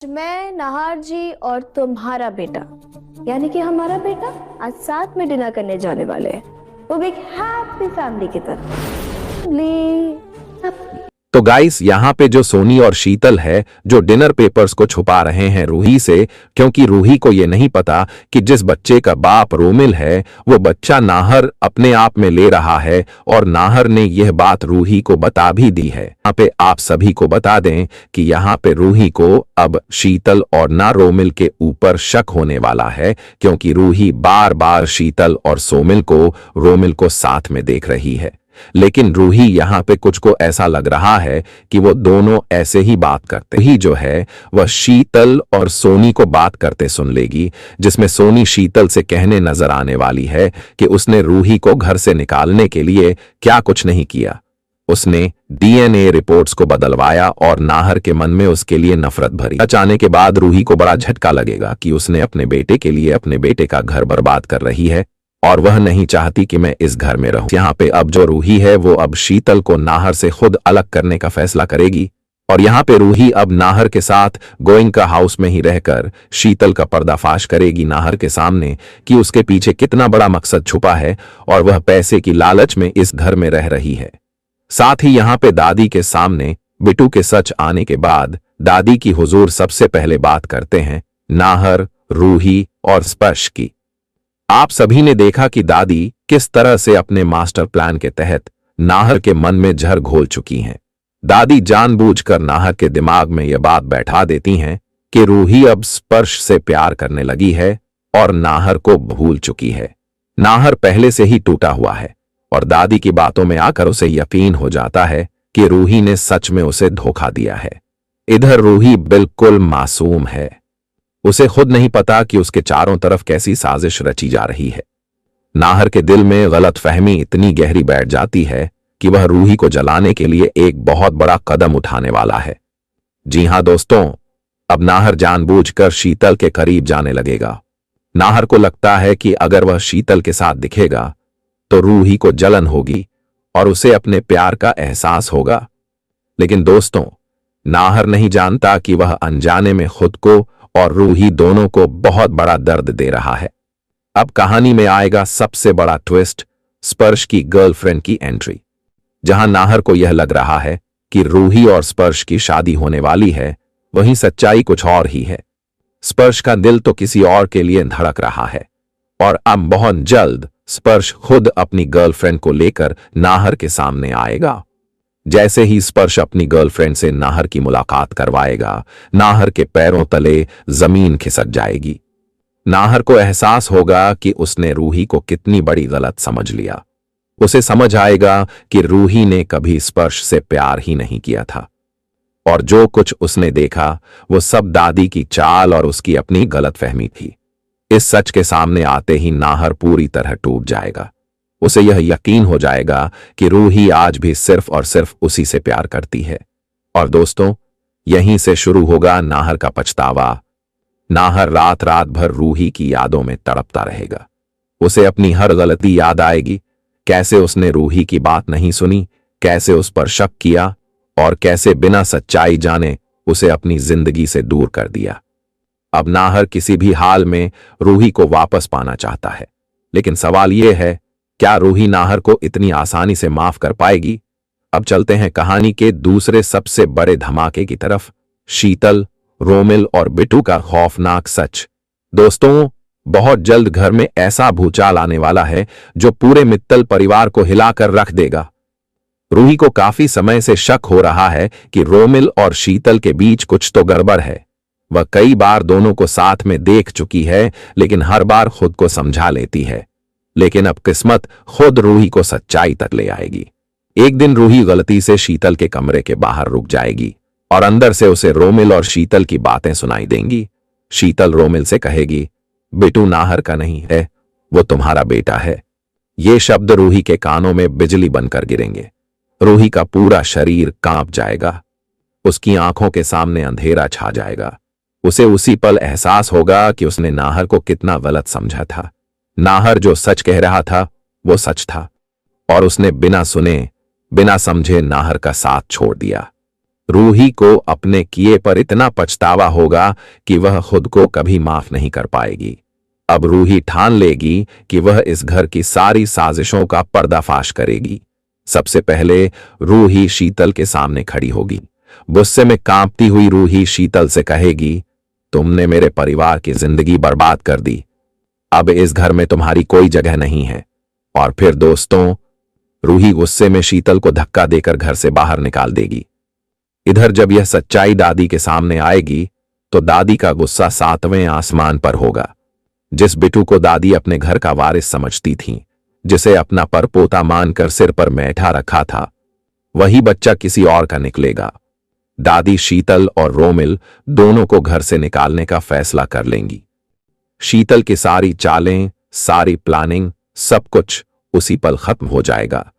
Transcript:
मैं नाहर जी और तुम्हारा बेटा यानी कि हमारा बेटा आज साथ में डिनर करने जाने वाले हैं, वो भी एक हैप्पी फैमिली की तरह। तो गाइस यहाँ पे जो सोनी और शीतल है जो डिनर पेपर्स को छुपा रहे हैं रूही से, क्योंकि रूही को ये नहीं पता कि जिस बच्चे का बाप रोमिल है वो बच्चा नाहर अपने आप में ले रहा है और नाहर ने यह बात रूही को बता भी दी है। यहाँ पे आप सभी को बता दें कि यहाँ पे रूही को अब शीतल और ना रोमिल के ऊपर शक होने वाला है, क्योंकि रूही बार बार शीतल और सोमिल को रोमिल को साथ में देख रही है। लेकिन रूही यहाँ पे कुछ को ऐसा लग रहा है कि वो दोनों ऐसे ही बात करते ही जो है वह शीतल और सोनी को बात करते सुन लेगी, जिसमें सोनी शीतल से कहने नजर आने वाली है कि उसने रूही को घर से निकालने के लिए क्या कुछ नहीं किया, उसने डीएनए रिपोर्ट्स को बदलवाया और नाहर के मन में उसके लिए नफरत भरी। अचानक के बाद रूही को बड़ा झटका लगेगा कि उसने अपने बेटे के लिए अपने बेटे का घर बर्बाद कर रही है और वह नहीं चाहती कि मैं इस घर में रहूं। यहाँ पे अब जो रूही है वो अब शीतल को नाहर से खुद अलग करने का फैसला करेगी और यहाँ पे रूही अब नाहर के साथ गोइंका हाउस में ही रहकर शीतल का पर्दाफाश करेगी नाहर के सामने कि उसके पीछे कितना बड़ा मकसद छुपा है और वह पैसे की लालच में इस घर में रह रही है। साथ ही यहाँ पे दादी के सामने बिट्टू के सच आने के बाद दादी की हुजूर सबसे पहले बात करते हैं नाहर, रूही और स्पर्श की। आप सभी ने देखा कि दादी किस तरह से अपने मास्टर प्लान के तहत नाहर के मन में जहर घोल चुकी हैं। दादी जानबूझकर नाहर के दिमाग में यह बात बैठा देती हैं कि रूही अब स्पर्श से प्यार करने लगी है और नाहर को भूल चुकी है। नाहर पहले से ही टूटा हुआ है और दादी की बातों में आकर उसे यकीन हो जाता है कि रूही ने सच में उसे धोखा दिया है। इधर रूही बिल्कुल मासूम है, उसे खुद नहीं पता कि उसके चारों तरफ कैसी साजिश रची जा रही है। नाहर के दिल में गलतफहमी इतनी गहरी बैठ जाती है कि वह रूही को जलाने के लिए एक बहुत बड़ा कदम उठाने वाला है। जी हां दोस्तों, अब नाहर जानबूझकर शीतल के करीब जाने लगेगा। नाहर को लगता है कि अगर वह शीतल के साथ दिखेगा तो रूही को जलन होगी और उसे अपने प्यार का एहसास होगा। लेकिन दोस्तों, नाहर नहीं जानता कि वह अनजाने में खुद को और रूही दोनों को बहुत बड़ा दर्द दे रहा है। अब कहानी में आएगा सबसे बड़ा ट्विस्ट, स्पर्श की गर्लफ्रेंड की एंट्री। जहां नाहर को यह लग रहा है कि रूही और स्पर्श की शादी होने वाली है, वहीं सच्चाई कुछ और ही है। स्पर्श का दिल तो किसी और के लिए धड़क रहा है और अब बहुत जल्द स्पर्श खुद अपनी गर्लफ्रेंड को लेकर नाहर के सामने आएगा। जैसे ही स्पर्श अपनी गर्लफ्रेंड से नाहर की मुलाकात करवाएगा, नाहर के पैरों तले जमीन खिसक जाएगी। नाहर को एहसास होगा कि उसने रूही को कितनी बड़ी गलत समझ लिया। उसे समझ आएगा कि रूही ने कभी स्पर्श से प्यार ही नहीं किया था और जो कुछ उसने देखा वो सब दादी की चाल और उसकी अपनी गलतफहमी थी। इस सच के सामने आते ही नाहर पूरी तरह टूट जाएगा। उसे यह यकीन हो जाएगा कि रूही आज भी सिर्फ और सिर्फ उसी से प्यार करती है। और दोस्तों, यहीं से शुरू होगा नाहर का पछतावा। नाहर रात रात भर रूही की यादों में तड़पता रहेगा। उसे अपनी हर गलती याद आएगी, कैसे उसने रूही की बात नहीं सुनी, कैसे उस पर शक किया और कैसे बिना सच्चाई जाने उसे अपनी जिंदगी से दूर कर दिया। अब नाहर किसी भी हाल में रूही को वापस पाना चाहता है, लेकिन सवाल यह है, क्या रूही नाहर को इतनी आसानी से माफ कर पाएगी? अब चलते हैं कहानी के दूसरे सबसे बड़े धमाके की तरफ, शीतल, रोमिल और बिट्टू का खौफनाक सच। दोस्तों, बहुत जल्द घर में ऐसा भूचाल आने वाला है जो पूरे मित्तल परिवार को हिलाकर रख देगा। रूही को काफी समय से शक हो रहा है कि रोमिल और शीतल के बीच कुछ तो गड़बड़ है। वह कई बार दोनों को साथ में देख चुकी है, लेकिन हर बार खुद को समझा लेती है। लेकिन अब किस्मत खुद रूही को सच्चाई तक ले आएगी। एक दिन रूही गलती से शीतल के कमरे के बाहर रुक जाएगी और अंदर से उसे रोमिल और शीतल की बातें सुनाई देंगी। शीतल रोमिल से कहेगी, बिट्टू नाहर का नहीं है, वो तुम्हारा बेटा है। ये शब्द रूही के कानों में बिजली बनकर गिरेंगे। रूही का पूरा शरीर कांप जाएगा, उसकी आंखों के सामने अंधेरा छा जाएगा। उसे उसी पल एहसास होगा कि उसने नाहर को कितना गलत समझा था। नाहर जो सच कह रहा था वो सच था और उसने बिना सुने बिना समझे नाहर का साथ छोड़ दिया। रूही को अपने किए पर इतना पछतावा होगा कि वह खुद को कभी माफ नहीं कर पाएगी। अब रूही ठान लेगी कि वह इस घर की सारी साजिशों का पर्दाफाश करेगी। सबसे पहले रूही शीतल के सामने खड़ी होगी। गुस्से में कांपती हुई रूही शीतल से कहेगी, तुमने मेरे परिवार की जिंदगी बर्बाद कर दी। अब इस घर में तुम्हारी कोई जगह नहीं है। और फिर दोस्तों, रूही गुस्से में शीतल को धक्का देकर घर से बाहर निकाल देगी। इधर जब यह सच्चाई दादी के सामने आएगी तो दादी का गुस्सा 7वें आसमान पर होगा। जिस बिट्टू को दादी अपने घर का वारिस समझती थी, जिसे अपना परपोता मानकर सिर पर बैठा रखा था, वही बच्चा किसी और का निकलेगा। दादी शीतल और रोमिल दोनों को घर से निकालने का फैसला कर लेंगी। शीतल की सारी चालें, सारी प्लानिंग, सब कुछ उसी पल खत्म हो जाएगा।